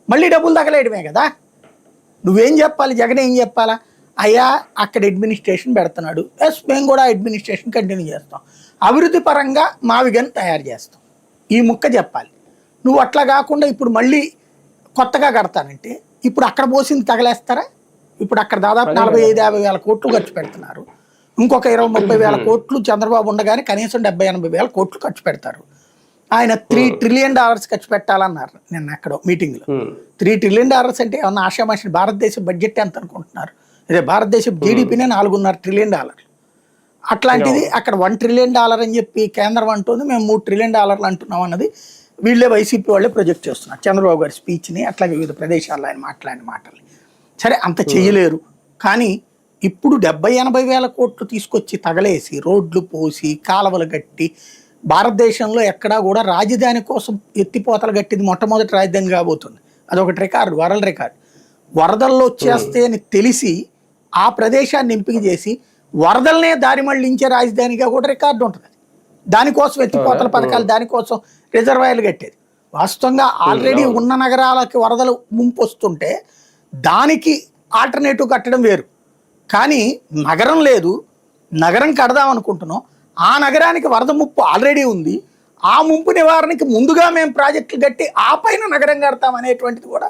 మళ్ళీ డబ్బులు తగలేయడమే కదా. నువ్వేం చెప్పాలి, జగన్ ఏం చెప్పాలా, అయ్యా అక్కడ అడ్మినిస్ట్రేషన్ పెడుతున్నాడు, ఎస్ మేము కూడా అడ్మినిస్ట్రేషన్ కంటిన్యూ చేస్తాం, అభివృద్ధి పరంగా మావిగని తయారు చేస్తాం, ఈ ముక్క చెప్పాలి. నువ్వు అట్లా కాకుండా ఇప్పుడు మళ్ళీ కొత్తగా కడతానంటే ఇప్పుడు అక్కడ పోసింది తగలేస్తారా? ఇప్పుడు అక్కడ దాదాపు 45-50 వేల కోట్లు ఖర్చు పెడుతున్నారు. ఇంకొక 20-30 వేల కోట్లు చంద్రబాబు ఉండగానే కనీసం 70-80 వేల కోట్లు ఖర్చు పెడతారు. ఆయన $3 ట్రిలియన్ ఖర్చు పెట్టాలన్నారు నిన్న ఎక్కడో మీటింగ్లో. $3 ట్రిలియన్ అంటే ఏమన్నా ఆషామాషి? భారతదేశ బడ్జెట్ ఎంత అనుకుంటున్నారు? అదే భారతదేశం జీడిపినే $4.5 ట్రిలియన్. అట్లాంటిది అక్కడ $1 ట్రిలియన్ అని చెప్పి కేంద్రం అంటుంది, మేము $3 ట్రిలియన్ అంటున్నాం అన్నది వీళ్ళే వైసీపీ వాళ్ళే ప్రొజెక్ట్ చేస్తున్నారు. చంద్రబాబు గారి స్పీచ్ని అట్లాగే వివిధ ప్రదేశాల్లో ఆయన మాట్లాడిన మాటల్ని. సరే అంత చేయలేరు, కానీ ఇప్పుడు 70-80 వేల కోట్లు తీసుకొచ్చి తగలేసి రోడ్లు పోసి కాలువలు కట్టి, భారతదేశంలో ఎక్కడా కూడా రాజధాని కోసం ఎత్తిపోతలు కట్టింది మొట్టమొదటి రాజధాని కాబోతుంది. అదొకటి రికార్డు, వరల్డ్ రికార్డు. వరదల్లో వచ్చేస్తే అని తెలిసి ఆ ప్రదేశాన్ని ఎంపిక చేసి వరదలనే దారి మళ్లించే రాజధానిగా కూడా రికార్డు ఉంటుంది. దానికోసం ఎత్తిపోతల పథకాలు, దానికోసం రిజర్వాయర్లు కట్టేది. వాస్తవంగా ఆల్రెడీ ఉన్న నగరాలకి వరదలు ముంపు వస్తుంటే దానికి ఆల్టర్నేటివ్ కట్టడం వేరు. కానీ నగరం లేదు, నగరం కడదాం అనుకుంటున్నాం, ఆ నగరానికి వరద ముప్పు ఆల్రెడీ ఉంది, ఆ ముంపు నివారణకి ముందుగా మేము ప్రాజెక్టులు కట్టి ఆ పైన నగరం కడతాం అనేటువంటిది కూడా